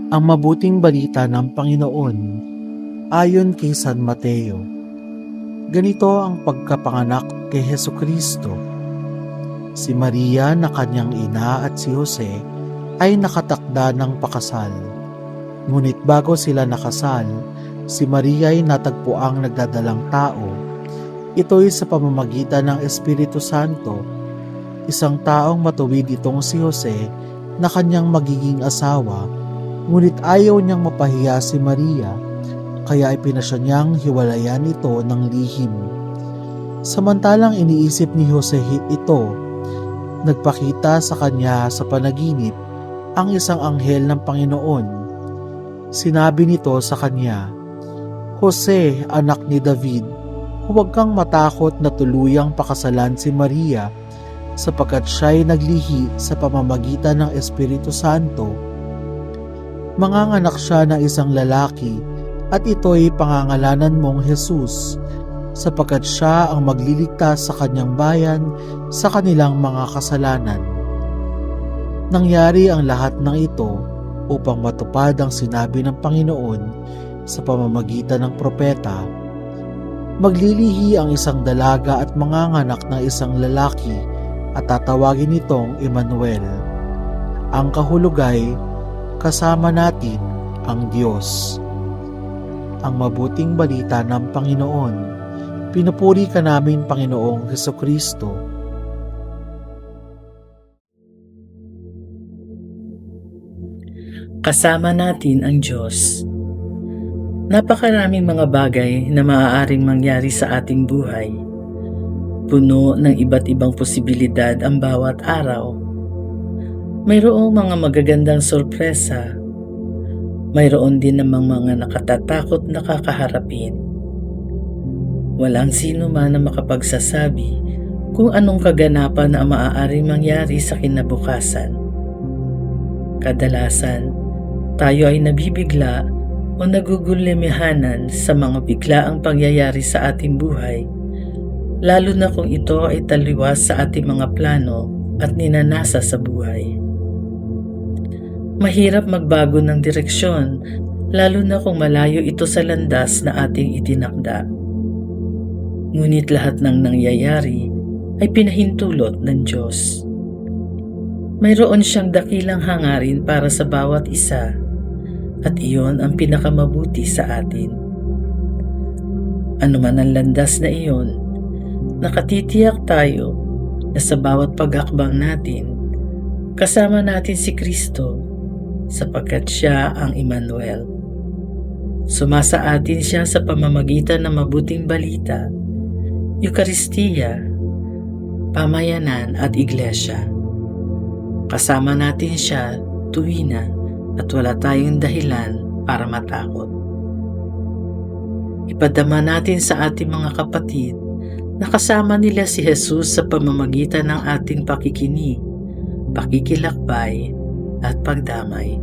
Ang mabuting balita ng Panginoon ayon kay San Mateo. Ganito ang pagkapanganak kay Hesukristo. Si Maria na kanyang ina at si Jose ay nakatakda ng pakasal. Ngunit bago sila nakasal, si Maria ay natagpuang nagdadalang tao. Ito'y sa pamamagitan ng Espiritu Santo. Isang taong matuwid itong si Jose na kanyang magiging asawa, ngunit ayaw niyang mapahiya si Maria, kaya ipinasya niyang hiwalayan ito ng lihim. Samantalang iniisip ni Jose ito, nagpakita sa kanya sa panaginip ang isang anghel ng Panginoon. Sinabi nito sa kanya, "Jose, anak ni David, huwag kang matakot na tuluyang pakasalan si Maria sapagkat siya'y naglihi sa pamamagitan ng Espiritu Santo. Manganganak siya ng isang lalaki at ito'y pangangalanan mong Jesus, sapagkat siya ang magliligtas sa kanyang bayan sa kanilang mga kasalanan." Nangyari ang lahat ng ito upang matupad ang sinabi ng Panginoon sa pamamagitan ng propeta, "Maglilihi ang isang dalaga at manganganak ng isang lalaki at tatawagin itong Emmanuel." Ang kahulugay, kasama natin ang Diyos. Ang mabuting balita ng Panginoon. Pinupuri ka namin, Panginoong Hesukristo. Kasama natin ang Diyos. Napakaraming mga bagay na maaaring mangyari sa ating buhay. Puno ng iba't ibang posibilidad ang bawat araw. Mayroong mga magagandang sorpresa. Mayroon din namang mga nakatatakot na kakaharapin. Walang sino man na makapagsasabi kung anong kaganapan na maaaring mangyari sa kinabukasan. Kadalasan, tayo ay nabibigla o nagugulimihanan sa mga biglaang pangyayari sa ating buhay, lalo na kung ito ay taliwas sa ating mga plano at ninanasa sa buhay. Mahirap magbago ng direksyon, lalo na kung malayo ito sa landas na ating itinakda. Ngunit lahat ng nangyayari ay pinahintulot ng Diyos. Mayroon siyang dakilang hangarin para sa bawat isa, at iyon ang pinakamabuti sa atin. Ano man ang landas na iyon, nakatitiyak tayo na sa bawat paghakbang natin, kasama natin si Kristo, sapagkat siya ang Emmanuel. Sumasa atin siya sa pamamagitan ng mabuting balita, Eukaristiya, pamayanan at iglesia. Kasama natin siya tuwina at wala tayong dahilan para matakot. Ipadama natin sa ating mga kapatid na kasama nila si Jesus sa pamamagitan ng ating pakikinig, pakikilakbay at pagdamay.